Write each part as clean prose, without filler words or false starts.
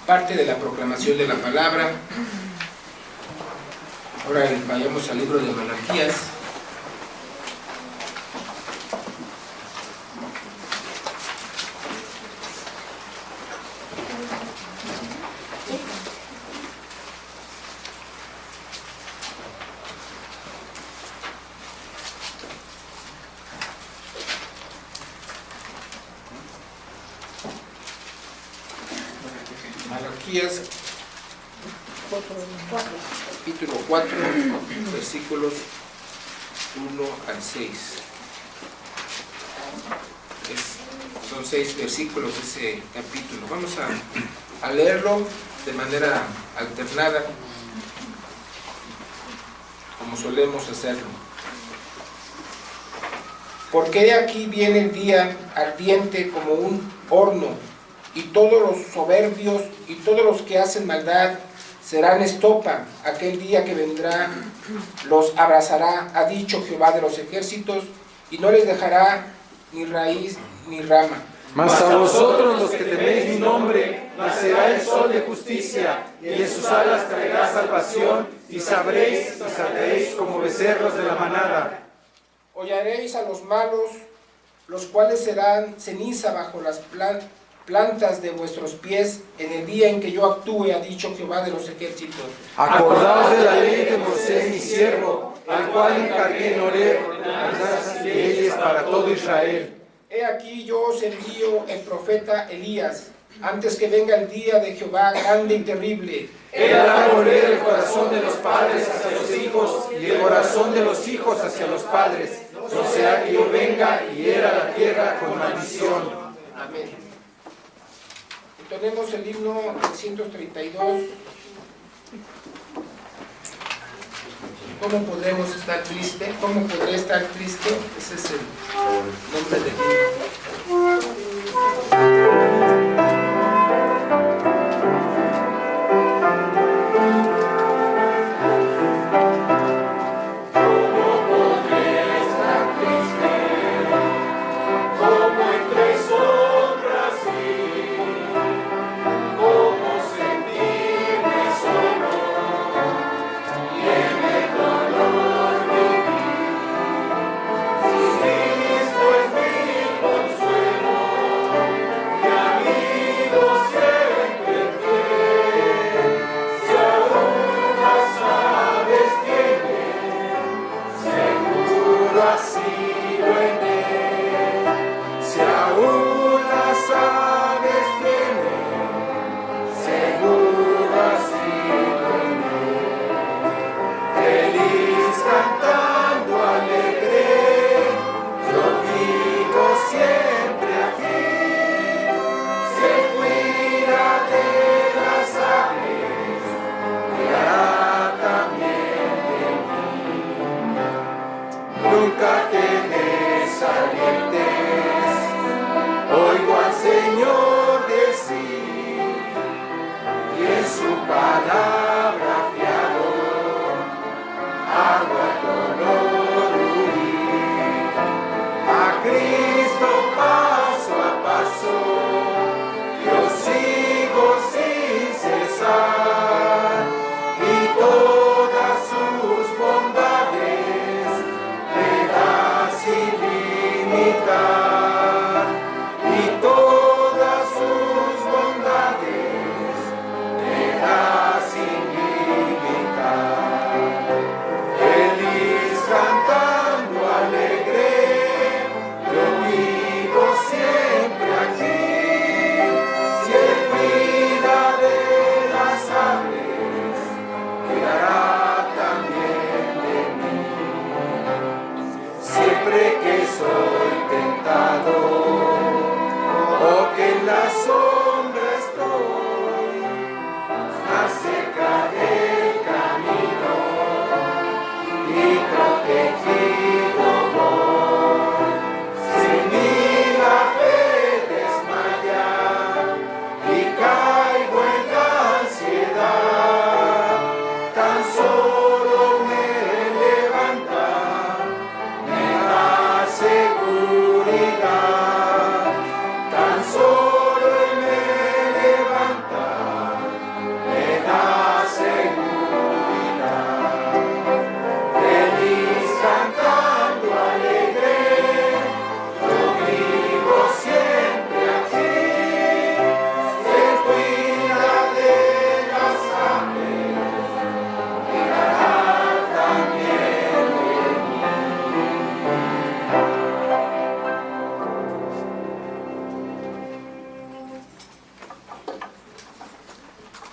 parte de la proclamación de la palabra. Ahora vayamos al libro de Malaquías. Malaquías, capítulo 4, versículos 1 al 6. Son 6 versículos ese capítulo. Vamos a leerlo de manera alternada, como solemos hacerlo. Porque de aquí viene el día ardiente como un horno, y todos los soberbios y todos los que hacen maldad serán estopa. Aquel día que vendrá los abrazará, ha dicho Jehová de los ejércitos, y no les dejará ni raíz ni rama. Mas a vosotros los que teméis mi nombre, nacerá el sol de justicia, y de sus alas traerá salvación, y sabréis y saltaréis como becerros de la manada. Hollaréis a los malos, los cuales serán ceniza bajo las plantas de vuestros pies en el día en que yo actúe, ha dicho Jehová de los ejércitos. Acordaos de la ley de Moisés mi siervo, al cual encargué en Horeb las leyes para todo Israel. He aquí yo os envío el profeta Elías, antes que venga el día de Jehová grande y terrible. Él hará volver el corazón de los padres hacia los hijos, y el corazón de los hijos hacia los padres, no sea que yo venga y hiera la tierra con maldición. Amén. Tenemos el himno 132. ¿Cómo podremos estar tristes? ¿Cómo podré estar triste? Ese es el nombre del himno. Consuelo,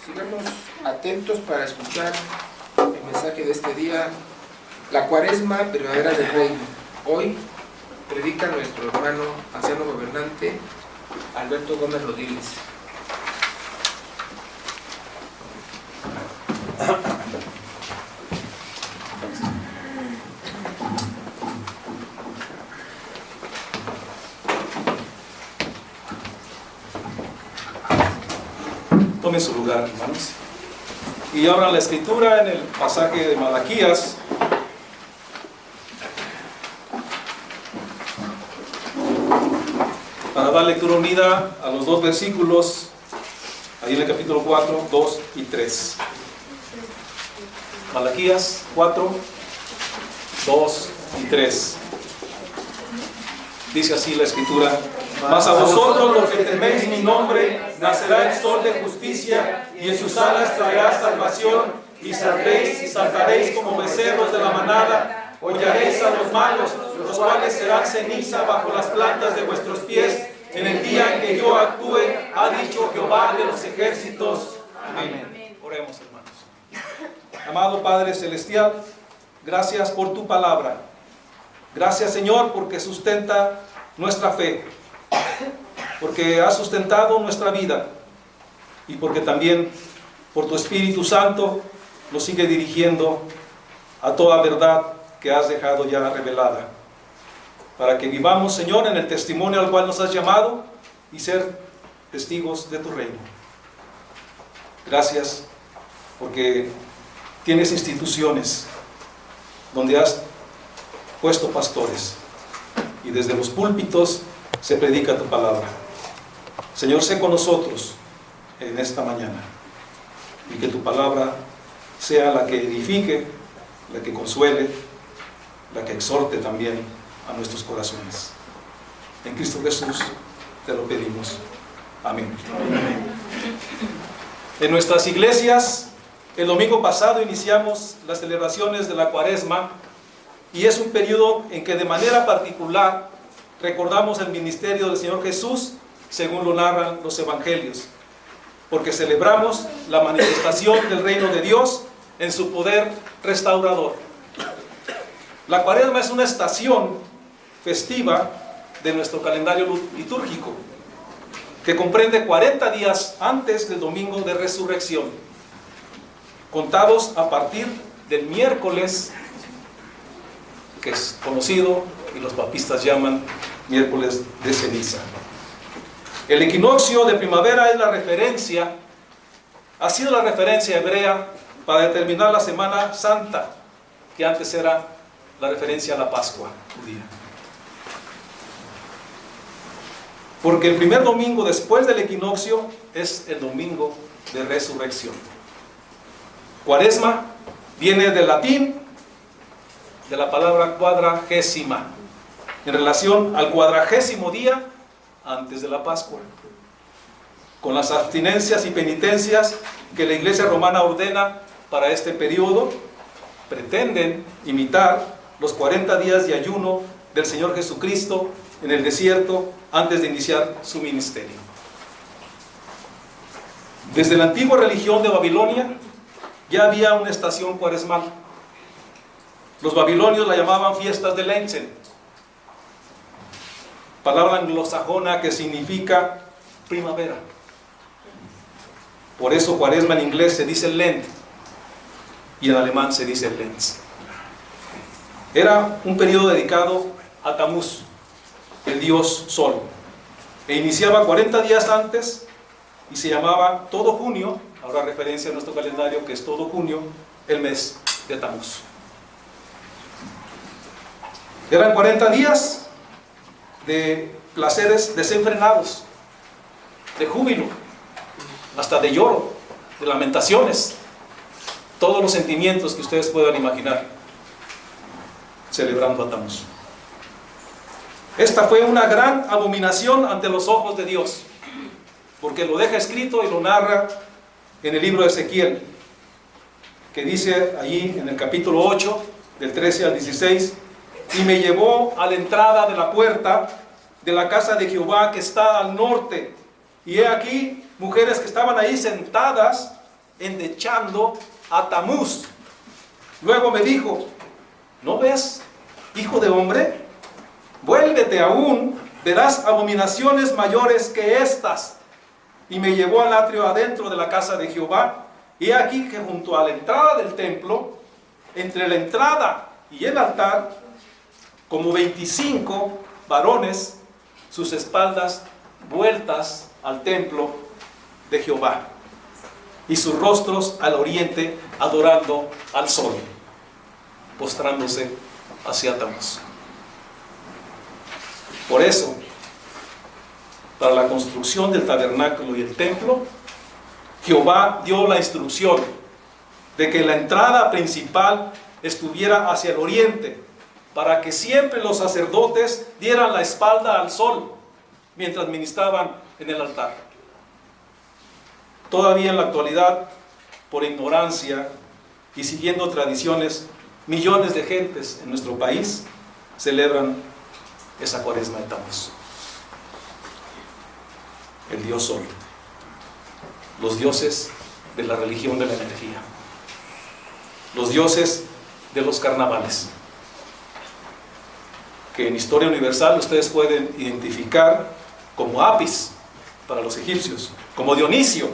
sigamos atentos para escuchar el mensaje de este día, la Cuaresma primavera del reino. Hoy predica nuestro hermano anciano gobernante Alberto Gómez Rodríguez. Tomen su lugar, hermanos. Y abran la escritura en el pasaje de Malaquías. Para dar lectura unida a los dos versículos, ahí en el capítulo 4, 2 y 3. Malaquías 4, 2 y 3. Dice así la escritura: mas a vosotros los que teméis mi nombre, nacerá el sol de justicia, y en sus alas traerá salvación, y saldréis y saltaréis como becerros de la manada, hollaréis a los malos, los cuales serán ceniza bajo las plantas de vuestros pies, en el día en que yo actúe, ha dicho Jehová de los ejércitos. Amén. Oremos, hermanos. Amado Padre Celestial, gracias por tu palabra. Gracias, Señor, porque sustenta nuestra fe, porque ha sustentado nuestra vida, y porque también por tu Espíritu Santo nos sigue dirigiendo a toda verdad que has dejado ya revelada, para que vivamos, Señor, en el testimonio al cual nos has llamado y ser testigos de tu reino. Gracias porque tienes instituciones donde has puesto pastores, y desde los púlpitos se predica tu palabra. Señor, sé con nosotros en esta mañana, y que tu palabra sea la que edifique, la que consuele, la que exhorte también a nuestros corazones. En Cristo Jesús te lo pedimos. Amén. Amén. En nuestras iglesias, el domingo pasado iniciamos las celebraciones de la Cuaresma, y es un periodo en que de manera particular recordamos el ministerio del Señor Jesús según lo narran los evangelios, porque celebramos la manifestación del reino de Dios en su poder restaurador. La Cuaresma es una estación festiva de nuestro calendario litúrgico, que comprende 40 días antes del domingo de resurrección, contados a partir del miércoles, que es conocido y los papistas llaman miércoles de ceniza. El equinoccio de primavera es la referencia, ha sido la referencia hebrea para determinar la Semana Santa, que antes era la referencia a la Pascua judía. Porque el primer domingo después del equinoccio es el domingo de resurrección. Cuaresma viene del latín, de la palabra cuadragésima, en relación al 40º día antes de la Pascua, con las abstinencias y penitencias que la Iglesia romana ordena para este periodo. Pretenden imitar los 40 días de ayuno del Señor Jesucristo en el desierto antes de iniciar su ministerio. Desde la antigua religión de Babilonia ya había una estación cuaresmal. Los babilonios la llamaban fiestas de Lenten, palabra anglosajona que significa primavera. Por eso Cuaresma en inglés se dice Lent y en alemán se dice Lenz. Era un periodo dedicado a Tamuz, el dios Sol, e iniciaba 40 días antes y se llamaba todo junio, ahora referencia a nuestro calendario que es todo junio, el mes de Tamuz. Eran 40 días de placeres desenfrenados, de júbilo, hasta de lloro, de lamentaciones, todos los sentimientos que ustedes puedan imaginar, celebrando a Tamuz. Esta fue una gran abominación ante los ojos de Dios, porque lo deja escrito y lo narra en el libro de Ezequiel, que dice allí en el capítulo 8, del 13 al 16, y me llevó a la entrada de la puerta de la casa de Jehová que está al norte, y he aquí mujeres que estaban ahí sentadas endechando a Tamuz. Luego me dijo: ¿no ves, hijo de hombre? Vuélvete aún, verás abominaciones mayores que estas. Y me llevó al atrio adentro de la casa de Jehová. Y aquí que junto a la entrada del templo, entre la entrada y el altar, como 25 varones, sus espaldas vueltas al templo de Jehová, y sus rostros al oriente, adorando al sol, postrándose hacia Tamuz. Por eso, para la construcción del tabernáculo y el templo, Jehová dio la instrucción de que la entrada principal estuviera hacia el oriente, para que siempre los sacerdotes dieran la espalda al sol mientras ministraban en el altar. Todavía en la actualidad, por ignorancia y siguiendo tradiciones, millones de gentes en nuestro país celebran esa cuaresma de Tamuz. El dios sol, los dioses de la religión de la energía, los dioses de los carnavales, que en historia universal ustedes pueden identificar como Apis para los egipcios, como Dionisio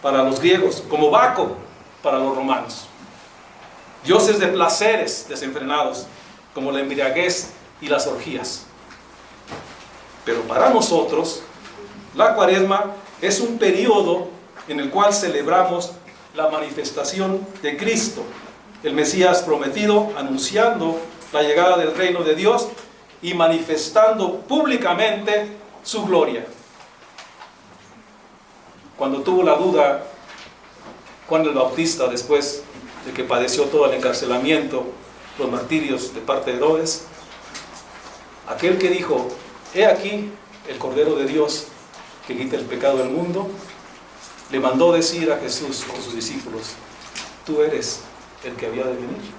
para los griegos, como Baco para los romanos. Dioses de placeres desenfrenados, como la embriaguez y las orgías. Pero para nosotros, la cuaresma es un periodo en el cual celebramos la manifestación de Cristo, el Mesías prometido, anunciando la llegada del reino de Dios y manifestando públicamente su gloria. Cuando tuvo la duda Juan el Bautista, después de que padeció todo el encarcelamiento, los martirios de parte de Herodes, aquel que dijo: he aquí el Cordero de Dios que quita el pecado del mundo, le mandó decir a Jesús con sus discípulos: tú eres el que había de venir.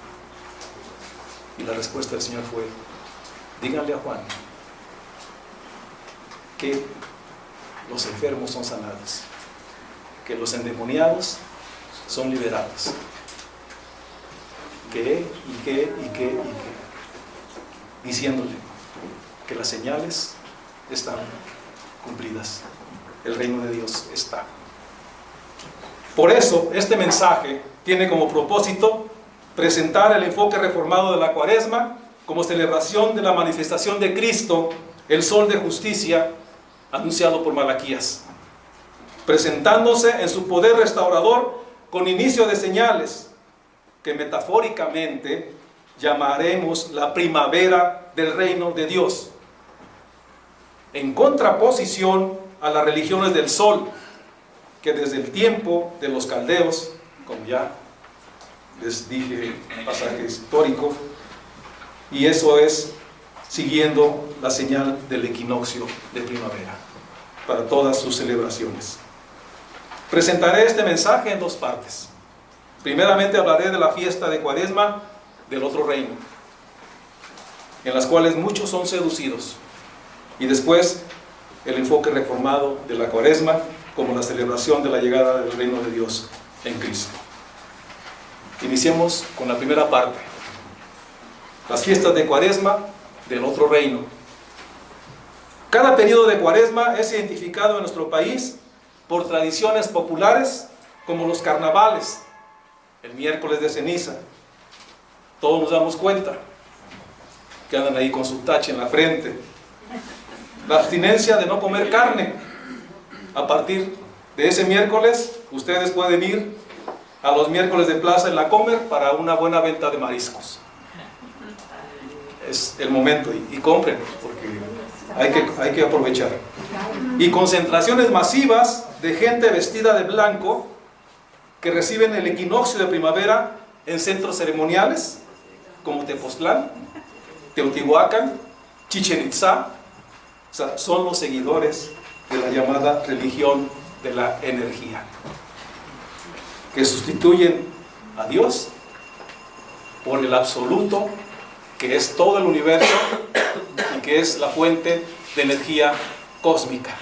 Y la respuesta del Señor fue: díganle a Juan que los enfermos son sanados, que los endemoniados son liberados, diciéndole que las señales están cumplidas, el reino de Dios está. Por eso este mensaje tiene como propósito presentar el enfoque reformado de la cuaresma como celebración de la manifestación de Cristo, el sol de justicia anunciado por Malaquías, presentándose en su poder restaurador con inicio de señales que metafóricamente llamaremos la primavera del reino de Dios, en contraposición a las religiones del sol, que desde el tiempo de los caldeos, como ya les dije en un pasaje histórico, y eso es siguiendo la señal del equinoccio de primavera para todas sus celebraciones. Presentaré este mensaje en dos partes. Primeramente hablaré de la fiesta de Cuaresma del otro reino, en las cuales muchos son seducidos, y después el enfoque reformado de la Cuaresma como la celebración de la llegada del reino de Dios en Cristo. Iniciemos con la primera parte, las fiestas de Cuaresma del otro reino. Cada periodo de Cuaresma es identificado en nuestro país por tradiciones populares como los carnavales, el miércoles de ceniza. Todos nos damos cuenta que andan ahí con su tache en la frente. La abstinencia de no comer carne. A partir de ese miércoles, ustedes pueden ir a los miércoles de plaza en la Comer para una buena venta de mariscos. Es el momento, y compren, porque hay que aprovechar. Y concentraciones masivas de gente vestida de blanco que reciben el equinoccio de primavera en centros ceremoniales como Tepoztlán, Teotihuacán, Chichén Itzá. O sea, son los seguidores de la llamada religión de la energía, que sustituyen a Dios por el absoluto, que es todo el universo y que es la fuente de energía cósmica.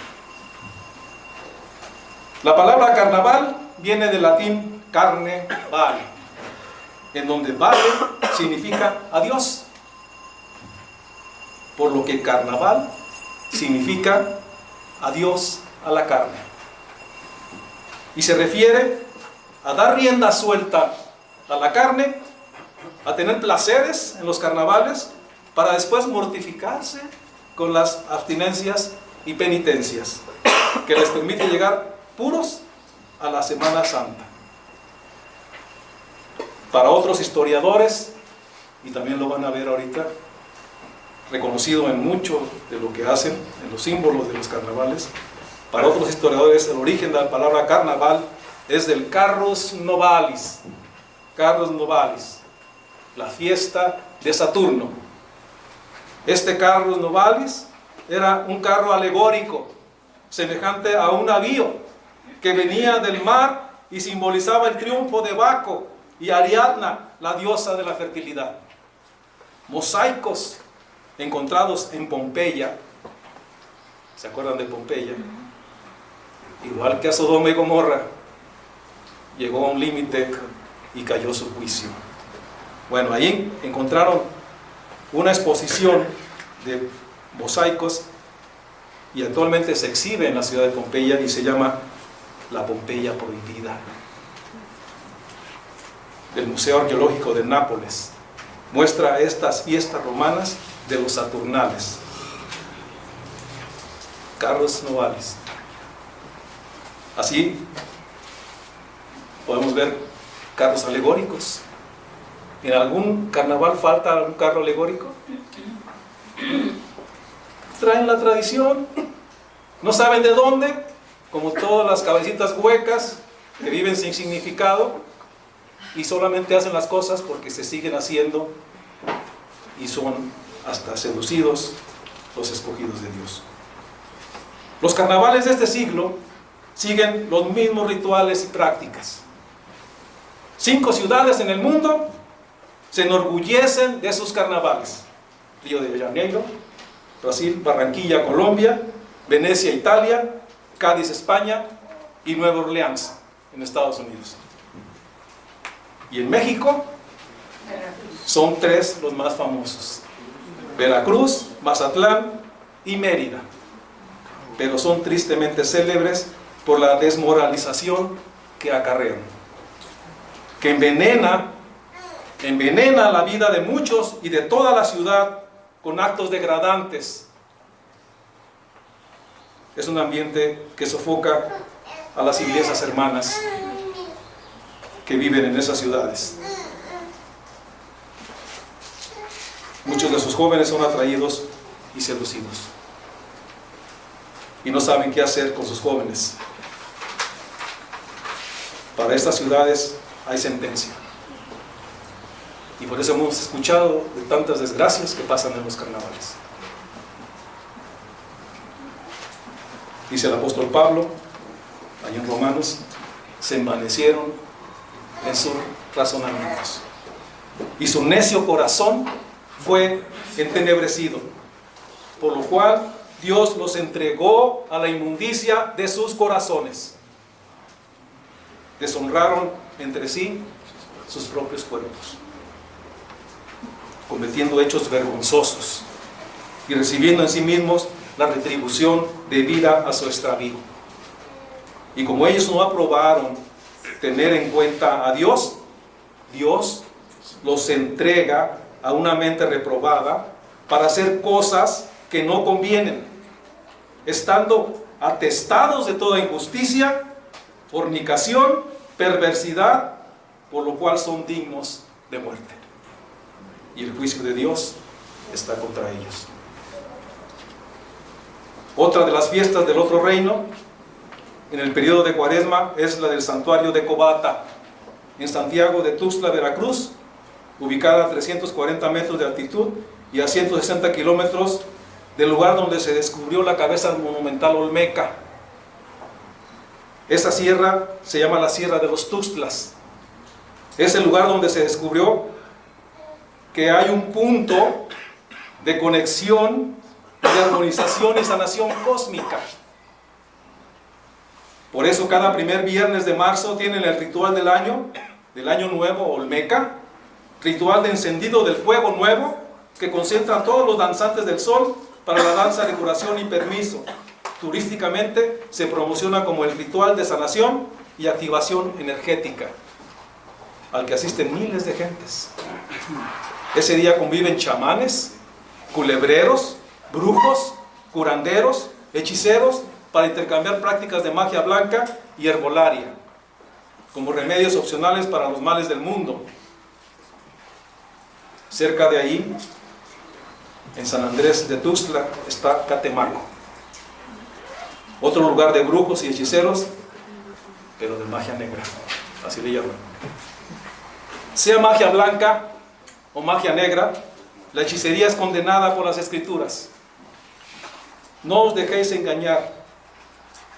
La palabra carnaval viene del latín carne vale, en donde vale significa adiós, por lo que carnaval significa adiós a la carne, y se refiere a dar rienda suelta a la carne, a tener placeres en los carnavales, para después mortificarse con las abstinencias y penitencias, que les permite llegar puros a la Semana Santa. Para otros historiadores, y también lo van a ver ahorita, reconocido en mucho de lo que hacen, en los símbolos de los carnavales, para otros historiadores el origen de la palabra carnaval es del Carrus Novalis, la fiesta de Saturno. Este Carrus Novalis era un carro alegórico, semejante a un navío que venía del mar y simbolizaba el triunfo de Baco y Ariadna, la diosa de la fertilidad. Mosaicos encontrados en Pompeya, ¿se acuerdan de Pompeya? Igual que a Sodoma y Gomorra, llegó a un límite y cayó su juicio. Bueno, ahí encontraron una exposición de mosaicos y actualmente se exhibe en la ciudad de Pompeya y se llama la Pompeya Prohibida, del Museo Arqueológico de Nápoles. Muestra estas fiestas romanas de los Saturnales. Carrus Novalis. Así podemos ver carros alegóricos. ¿En algún carnaval falta algún carro alegórico? Traen la tradición, no saben de dónde, como todas las cabecitas huecas que viven sin significado y solamente hacen las cosas porque se siguen haciendo y son hasta seducidos los escogidos de Dios. Los carnavales de este siglo siguen los mismos rituales y prácticas. 5 ciudades en el mundo se enorgullecen de sus carnavales: Río de Janeiro, Brasil; Barranquilla, Colombia; Venecia, Italia; Cádiz, España; y Nueva Orleans, en Estados Unidos. Y en México son 3 los más famosos: Veracruz, Mazatlán y Mérida. Pero son tristemente célebres por la desmoralización que acarrean, que envenena la vida de muchos y de toda la ciudad con actos degradantes. Es un ambiente que sofoca a las iglesias hermanas que viven en esas ciudades. Muchos de sus jóvenes son atraídos y seducidos y no saben qué hacer con sus jóvenes. Para estas ciudades hay sentencia, y por eso hemos escuchado de tantas desgracias que pasan en los carnavales. Dice el apóstol Pablo, ahí en Romanos: se envanecieron en sus razonamientos, y su necio corazón fue entenebrecido, por lo cual Dios los entregó a la inmundicia de sus corazones. Deshonraron entre sí sus propios cuerpos, cometiendo hechos vergonzosos y recibiendo en sí mismos la retribución debida a su extravío. Y como ellos no aprobaron tener en cuenta a Dios, Dios los entrega a una mente reprobada para hacer cosas que no convienen, estando atestados de toda injusticia, fornicación, perversidad, por lo cual son dignos de muerte. Y el juicio de Dios está contra ellos. Otra de las fiestas del otro reino, en el periodo de Cuaresma, es la del santuario de Cobata, en Santiago de Tuxtla, Veracruz, ubicada a 340 metros de altitud y a 160 kilómetros del lugar donde se descubrió la cabeza monumental olmeca. Esta sierra se llama la Sierra de los Tuxtlas. Es el lugar donde se descubrió que hay un punto de conexión, de armonización y sanación cósmica. Por eso cada primer viernes de marzo tienen el ritual del año nuevo, Olmeca, ritual de encendido del fuego nuevo, que concentra a todos los danzantes del sol para la danza de curación y permiso. Turísticamente se promociona como el ritual de sanación y activación energética, al que asisten miles de gentes. Ese día conviven chamanes, culebreros, brujos, curanderos, hechiceros, para intercambiar prácticas de magia blanca y herbolaria, como remedios opcionales para los males del mundo. Cerca de ahí, en San Andrés de Tuxtla, está Catemaco, otro lugar de brujos y hechiceros, pero de magia negra, así le llaman. Sea magia blanca o magia negra, la hechicería es condenada por las Escrituras. No os dejéis engañar.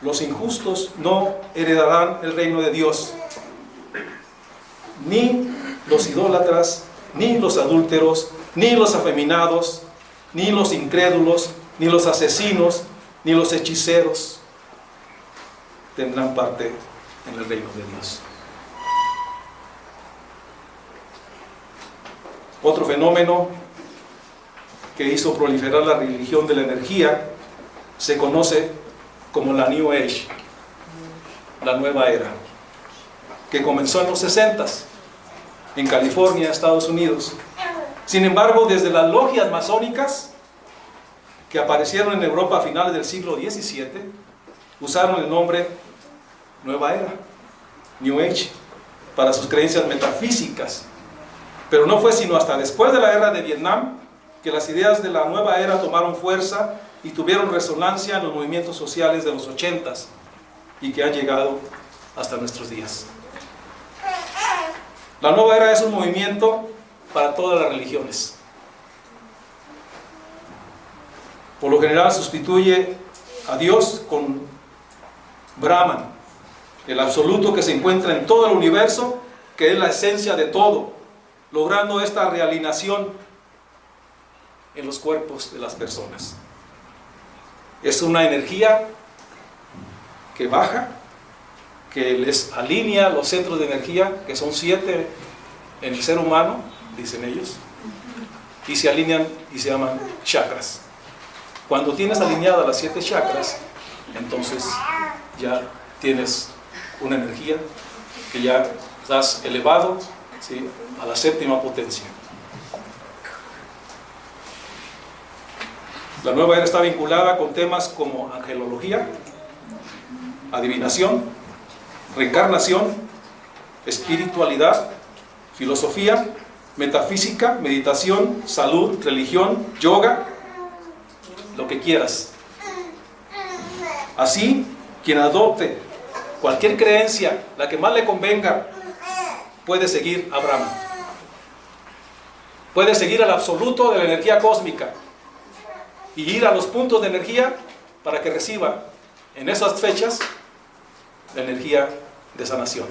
Los injustos no heredarán el reino de Dios. Ni los idólatras, ni los adúlteros, ni los afeminados, ni los incrédulos, ni los asesinos, ni los hechiceros tendrán parte en el reino de Dios. Otro fenómeno que hizo proliferar la religión de la energía se conoce como la New Age, la nueva era, que comenzó en los 60s, en California, Estados Unidos. Sin embargo, desde las logias masónicas, que aparecieron en Europa a finales del siglo XVII, usaron el nombre Nueva Era, New Age, para sus creencias metafísicas. Pero no fue sino hasta después de la guerra de Vietnam que las ideas de la nueva era tomaron fuerza y tuvieron resonancia en los movimientos sociales de los 80s y que han llegado hasta nuestros días. La nueva era es un movimiento para todas las religiones. Por lo general sustituye a Dios con Brahman, el absoluto que se encuentra en todo el universo, que es la esencia de todo, logrando esta realinación en los cuerpos de las personas. Es una energía que baja, que les alinea los centros de energía, que son 7 en el ser humano, dicen ellos, y se alinean y se llaman chakras. Cuando tienes alineadas las 7 chakras, entonces ya tienes una energía que ya estás elevado, ¿sí?, a la 7ª potencia. La nueva era está vinculada con temas como angelología, adivinación, reencarnación, espiritualidad, filosofía, metafísica, meditación, salud, religión, yoga, lo que quieras. Así, quien adopte cualquier creencia, la que más le convenga, puede seguir a Brahma. Puede seguir al absoluto de la energía cósmica y ir a los puntos de energía para que reciba en esas fechas la energía de sanación.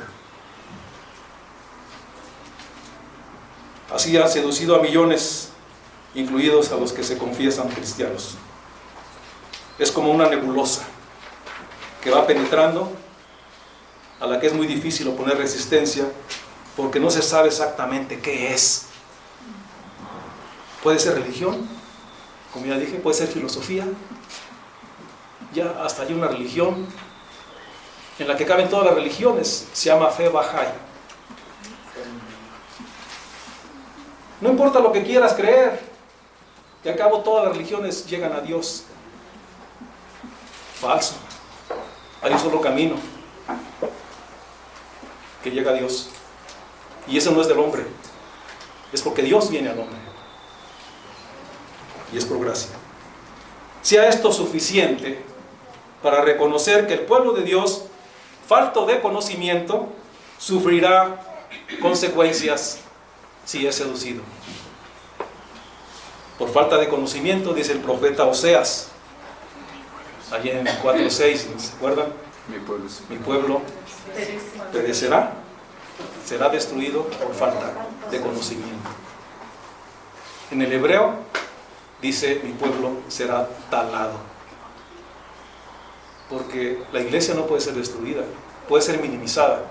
Así ha seducido a millones, incluidos a los que se confiesan cristianos. Es como una nebulosa que va penetrando, a la que es muy difícil oponer resistencia, porque no se sabe exactamente qué es. Puede ser religión, como ya dije, puede ser filosofía. Ya hasta hay una religión en la que caben todas las religiones, se llama fe Bahá'í. No importa lo que quieras creer, que al cabo todas las religiones llegan a Dios. Falso. Hay un solo camino que llega a Dios, y eso no es del hombre, es porque Dios viene al hombre, y es por gracia. Sea esto suficiente para reconocer que el pueblo de Dios, falto de conocimiento, sufrirá consecuencias si es seducido. Por falta de conocimiento, dice el profeta Oseas, allá en 4:6, ¿se acuerdan? Mi pueblo perecerá, será destruido por falta de conocimiento. En el hebreo dice: mi pueblo será talado porque la iglesia no puede ser destruida, puede ser minimizada,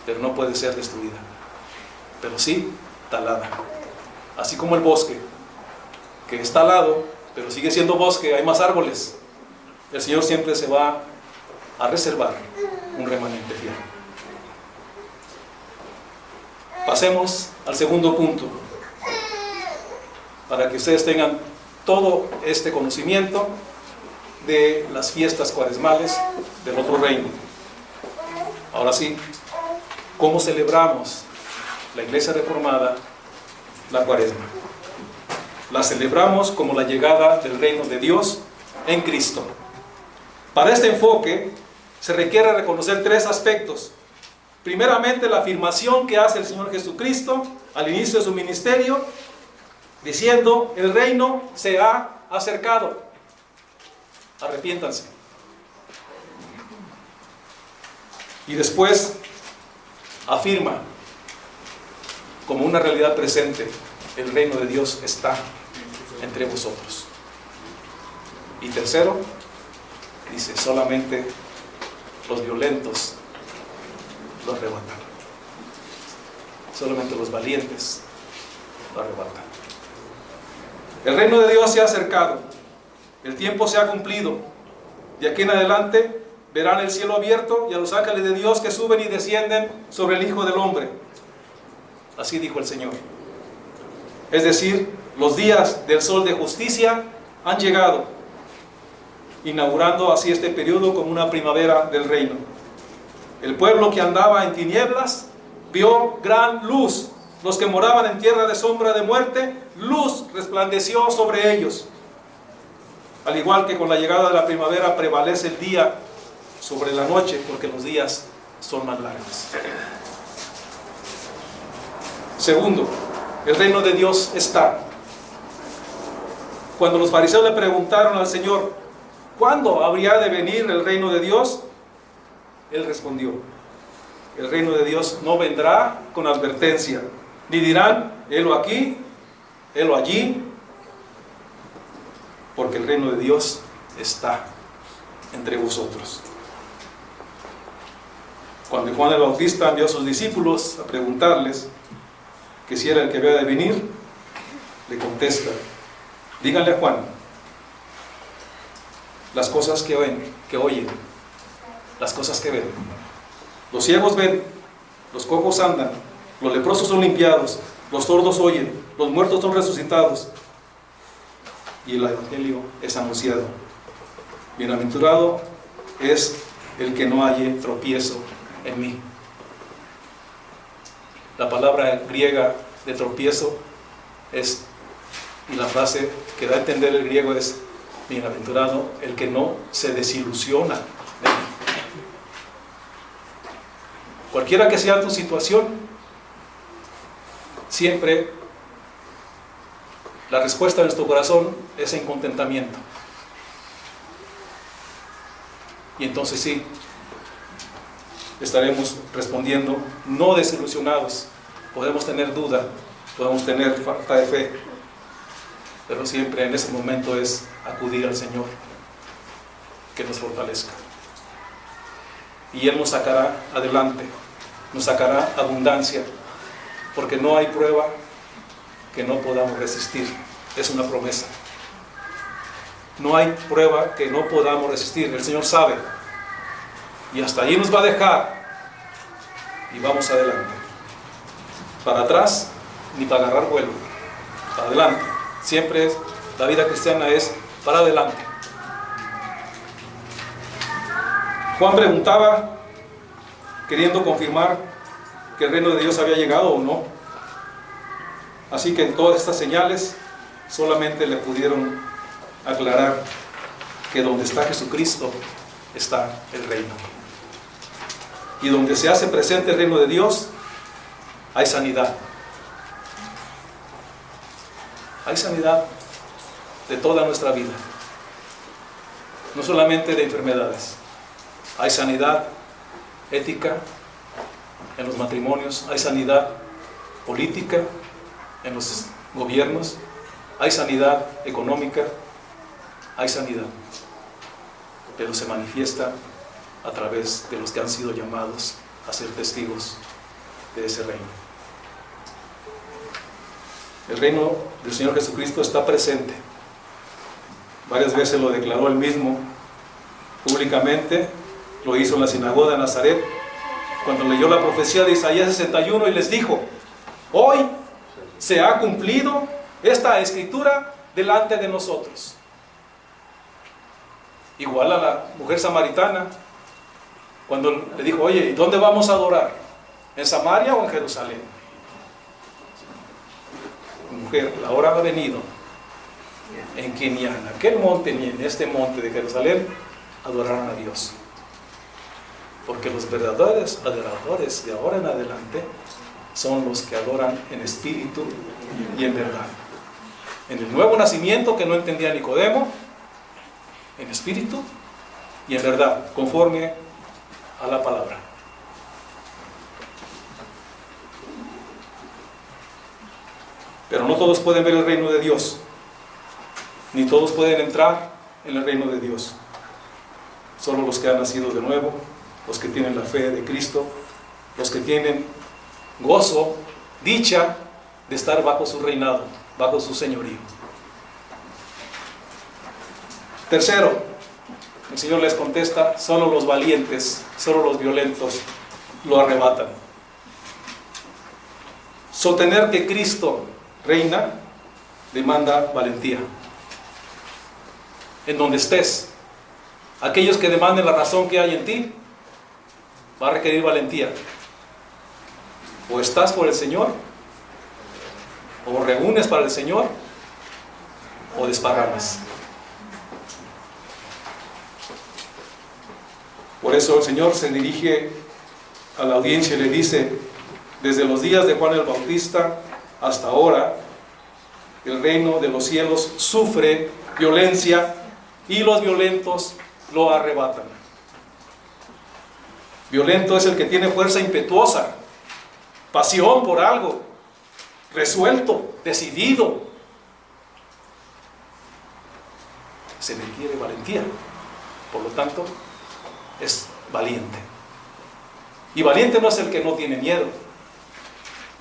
pero no puede ser destruida, pero sí talada. Así como el bosque, que es talado, pero sigue siendo bosque, hay más árboles. El Señor siempre se va a reservar un remanente fiel. Pasemos al segundo punto, para que ustedes tengan todo este conocimiento de las fiestas cuaresmales del otro reino. Ahora sí, ¿cómo celebramos la Iglesia Reformada la Cuaresma? La celebramos como la llegada del reino de Dios en Cristo. Para este enfoque se requiere reconocer tres aspectos. Primeramente, la afirmación que hace el Señor Jesucristo al inicio de su ministerio, diciendo: el reino se ha acercado, arrepiéntanse. Y después afirma como una realidad presente: el reino de Dios está entre vosotros. Y tercero, dice: solamente los violentos lo arrebatan, solamente los valientes lo arrebatan. El reino de Dios se ha acercado, el tiempo se ha cumplido. De aquí en adelante verán el cielo abierto y a los ángeles de Dios que suben y descienden sobre el Hijo del Hombre. Así dijo el Señor. Es decir, los días del sol de justicia han llegado, inaugurando así este periodo como una primavera del reino. El pueblo que andaba en tinieblas vio gran luz. Los que moraban en tierra de sombra de muerte, luz resplandeció sobre ellos. Al igual que con la llegada de la primavera prevalece el día sobre la noche, porque los días son más largos. Segundo, el reino de Dios está. Cuando los fariseos le preguntaron al Señor: ¿cuándo habría de venir el reino de Dios?, Él respondió: el reino de Dios no vendrá con advertencia, ni dirán: helo aquí, helo allí, porque el reino de Dios está entre vosotros. Cuando Juan el Bautista envió a sus discípulos a preguntarles que si era el que había de venir, le contesta: díganle a Juan las cosas que oyen, las cosas que ven. Los ciegos ven, los cojos andan, los leprosos son limpiados, los sordos oyen, los muertos son resucitados, y el evangelio es anunciado. Bienaventurado es el que no halle tropiezo en mí. La palabra griega de tropiezo es, y la frase que da a entender el griego es: bienaventurado el que no se desilusiona de mí. Cualquiera que sea tu situación, siempre la respuesta de nuestro corazón es en contentamiento. Y entonces sí, estaremos respondiendo no desilusionados. Podemos tener duda, podemos tener falta de fe, pero siempre en ese momento es acudir al Señor, que nos fortalezca. Y Él nos sacará adelante, nos sacará abundancia, porque no hay prueba que no podamos resistir. Es una promesa. No hay prueba que no podamos resistir. El Señor sabe. Y hasta allí nos va a dejar. Y vamos adelante. Para atrás, ni para agarrar vuelo. Para adelante. Siempre la vida cristiana es para adelante. Juan preguntaba, queriendo confirmar que el reino de Dios había llegado o no. Así que todas estas señales solamente le pudieron aclarar que donde está Jesucristo está el reino. Y donde se hace presente el reino de Dios, hay sanidad. Hay sanidad de toda nuestra vida. No solamente de enfermedades. Hay sanidad ética en los matrimonios, hay sanidad política en los gobiernos, hay sanidad económica, hay sanidad. pero se manifiesta a través de los que han sido llamados a ser testigos de ese reino. El reino del Señor Jesucristo está presente. Varias veces lo declaró él mismo públicamente, lo hizo en la sinagoga de Nazaret, cuando leyó la profecía de Isaías 61 y les dijo: hoy se ha cumplido esta escritura delante de nosotros. Igual a la mujer samaritana, cuando le dijo: oye, ¿y dónde vamos a adorar? ¿En Samaria o en Jerusalén? Mujer, la hora ha venido en que ni en aquel monte ni en este monte de Jerusalén adorarán a Dios, porque los verdaderos adoradores de ahora en adelante son los que adoran en espíritu y en verdad. En el nuevo nacimiento que no entendía Nicodemo, en espíritu y en verdad, conforme a la palabra. Pero no todos pueden ver el reino de Dios, ni todos pueden entrar en el reino de Dios. Solo los que han nacido de nuevo, los que tienen la fe de Cristo, los que tienen gozo, dicha de estar bajo su reinado, bajo su señorío. Tercero, el Señor les contesta: solo los valientes, solo los violentos lo arrebatan. Sostener que Cristo reina demanda valentía. En donde estés, aquellos que demanden la razón que hay en ti, va a requerir valentía. O estás por el Señor, o reúnes para el Señor, o desparramas. Por eso el Señor se dirige a la audiencia y le dice: desde los días de Juan el Bautista hasta ahora, el reino de los cielos sufre violencia y los violentos lo arrebatan. Violento es el que tiene fuerza impetuosa, pasión por algo, resuelto, decidido. Se requiere valentía, por lo tanto, es valiente. Y valiente no es el que no tiene miedo,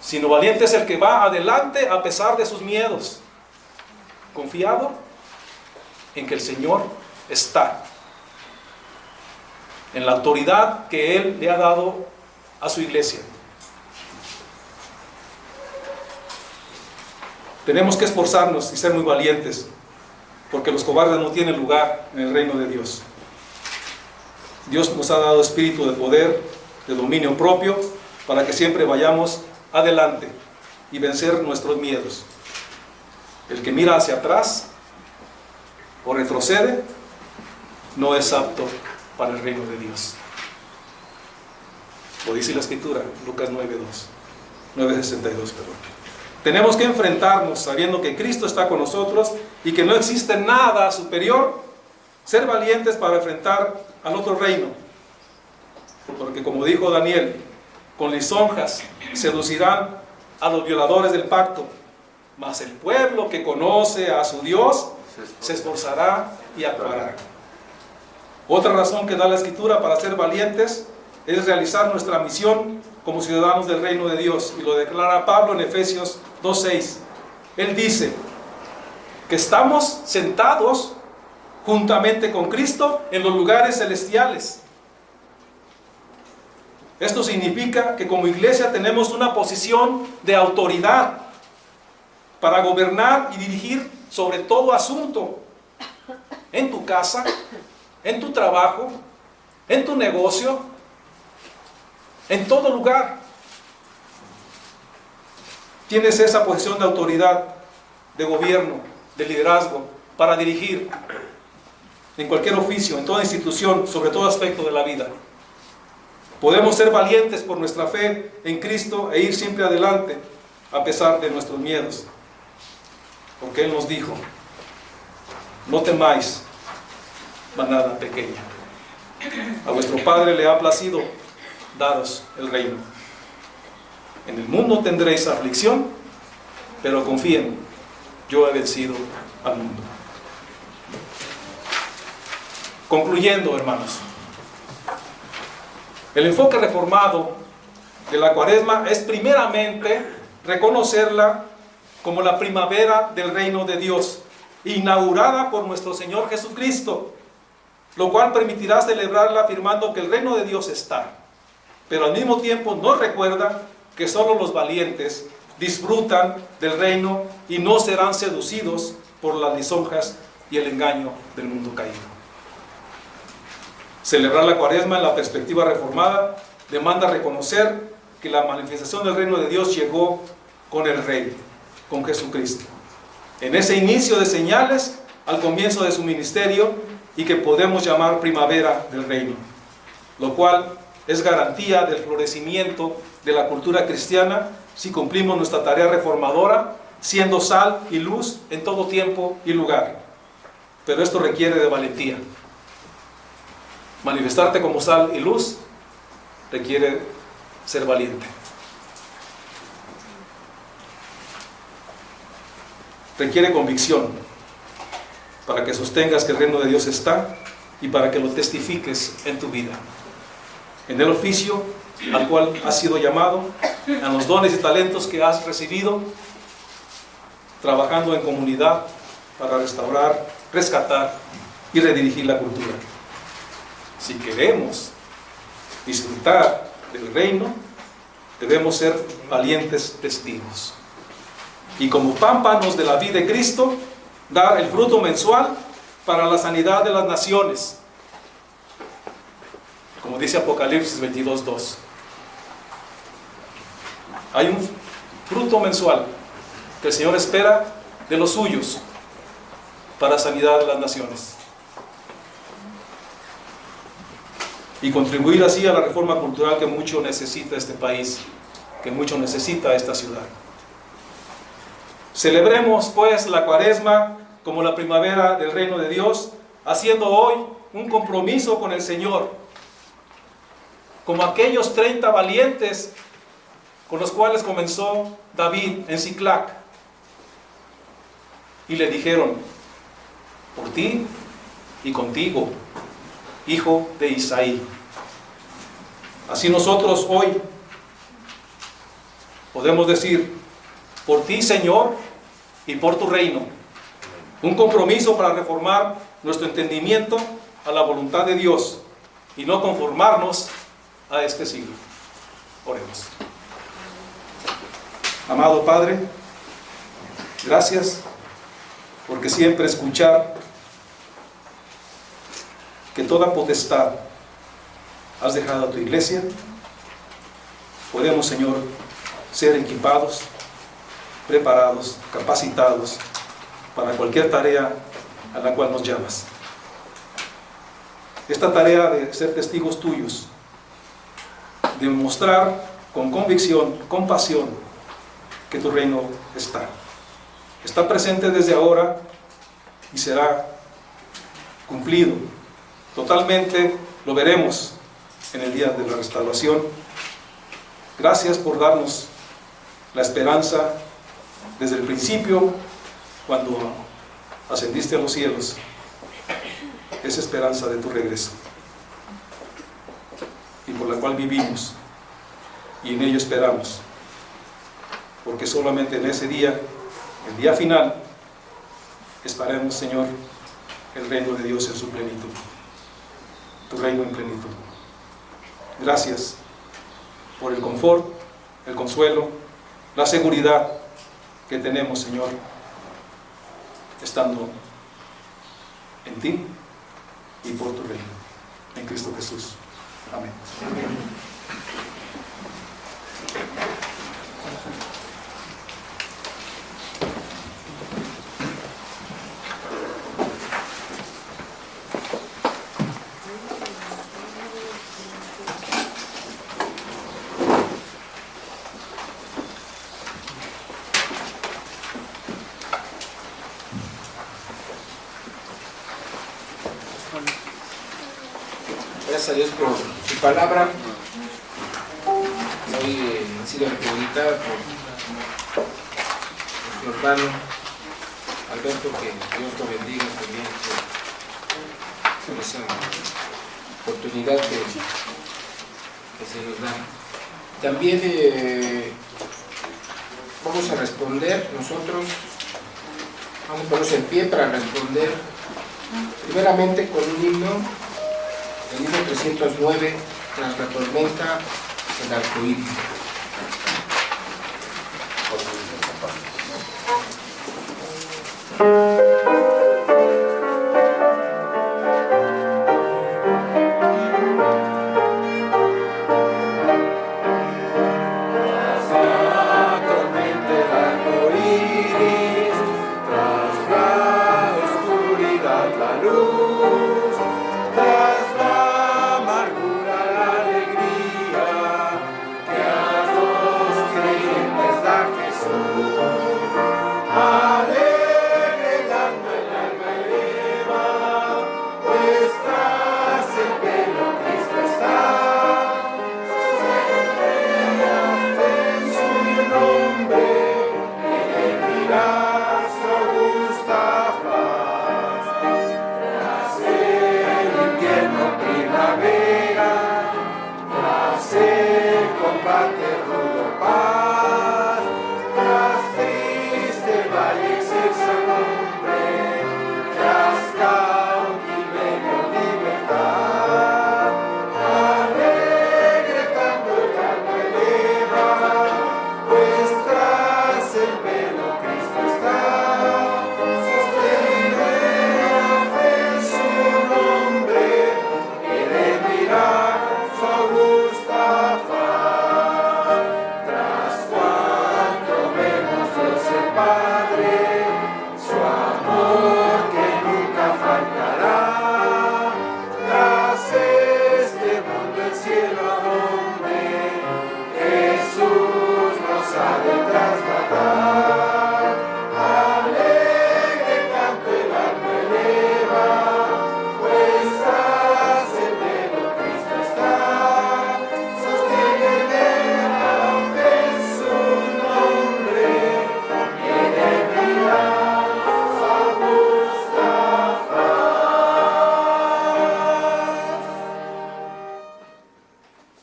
sino valiente es el que va adelante a pesar de sus miedos, confiado en que el Señor está, en la autoridad que Él le ha dado a su iglesia. Tenemos que esforzarnos y ser muy valientes, porque los cobardes no tienen lugar en el reino de Dios. Dios nos ha dado espíritu de poder, de dominio propio, para que siempre vayamos adelante y vencer nuestros miedos. El que mira hacia atrás o retrocede no es apto para el reino de Dios. Lo dice la Escritura, Lucas 9:62, perdón. Tenemos que enfrentarnos sabiendo que Cristo está con nosotros y que no existe nada superior. Ser valientes para enfrentar al otro reino, porque como dijo Daniel, con lisonjas seducirán a los violadores del pacto, mas el pueblo que conoce a su Dios se esforzará y actuará. Otra razón que da la Escritura para ser valientes es realizar nuestra misión como ciudadanos del reino de Dios, y lo declara Pablo en Efesios 2:6. Él dice que estamos sentados juntamente con Cristo en los lugares celestiales. Esto significa que como iglesia tenemos una posición de autoridad para gobernar y dirigir sobre todo asunto, en tu casa, en tu trabajo, en tu negocio, en todo lugar. Tienes esa posición de autoridad, de gobierno, de liderazgo, para dirigir en cualquier oficio, en toda institución, sobre todo aspecto de la vida. Podemos ser valientes por nuestra fe en Cristo e ir siempre adelante a pesar de nuestros miedos, porque Él nos dijo: no temáis, manada pequeña, a vuestro Padre le ha placido daros el reino. En el mundo tendréis aflicción, pero confíen, yo he vencido al mundo. Concluyendo, hermanos, el enfoque reformado de la Cuaresma es primeramente reconocerla como la primavera del reino de Dios, inaugurada por nuestro Señor Jesucristo, lo cual permitirá celebrarla afirmando que el reino de Dios está, pero al mismo tiempo nos recuerda que solo los valientes disfrutan del reino y no serán seducidos por las lisonjas y el engaño del mundo caído. Celebrar la Cuaresma en la perspectiva reformada demanda reconocer que la manifestación del reino de Dios llegó con el Rey, con Jesucristo, en ese inicio de señales al comienzo de su ministerio, y que podemos llamar primavera del reino, lo cual es garantía del florecimiento de la cultura cristiana si cumplimos nuestra tarea reformadora, siendo sal y luz en todo tiempo y lugar. Pero esto requiere de valentía. Manifestarte como sal y luz requiere ser valiente. Requiere convicción para que sostengas que el reino de Dios está y para que lo testifiques en tu vida, en el oficio al cual has sido llamado, en los dones y talentos que has recibido, trabajando en comunidad para restaurar, rescatar y redirigir la cultura. Si queremos disfrutar del reino, debemos ser valientes testigos. Y como pámpanos de la vida de Cristo, dar el fruto mensual para la sanidad de las naciones. Como dice Apocalipsis 22:2. Hay un fruto mensual que el Señor espera de los suyos para sanidad de las naciones. Y contribuir así a la reforma cultural que mucho necesita este país, que mucho necesita esta ciudad. Celebremos pues la Cuaresma como la primavera del reino de Dios, haciendo hoy un compromiso con el Señor, como aquellos 30 valientes con los cuales comenzó David en Siclac, y le dijeron: por ti y contigo, hijo de Isaí. Así nosotros hoy podemos decir: por ti, Señor, y por tu reino. Un compromiso para reformar nuestro entendimiento a la voluntad de Dios y no conformarnos a este siglo. Oremos. Amado Padre, gracias porque siempre escuchar que toda potestad has dejado a tu iglesia. Podemos, Señor, ser equipados, preparados, capacitados para cualquier tarea a la cual nos llamas. Esta tarea de ser testigos tuyos, de mostrar con convicción, con pasión, que tu reino está presente desde ahora y será cumplido totalmente. Lo veremos en el día de la restauración. Gracias por darnos la esperanza desde el principio, cuando ascendiste a los cielos, esa esperanza de tu regreso, y por la cual vivimos y en ello esperamos, porque solamente en ese día, el día final, esperemos, Señor, el reino de Dios en su plenitud, tu reino en plenitud. Gracias por el confort, el consuelo, la seguridad que tenemos, Señor, estando en ti y por tu reino, en Cristo Jesús. Amén. Gracias a Dios por su palabra. Hoy ha sido acreditada por nuestro hermano Alberto, que Dios lo bendiga también por esa oportunidad que se nos da. También vamos a responder nosotros, vamos a ponernos en pie para responder primeramente con un himno, el himno 309, Tras la tormenta, el arco iris.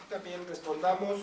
También respondamos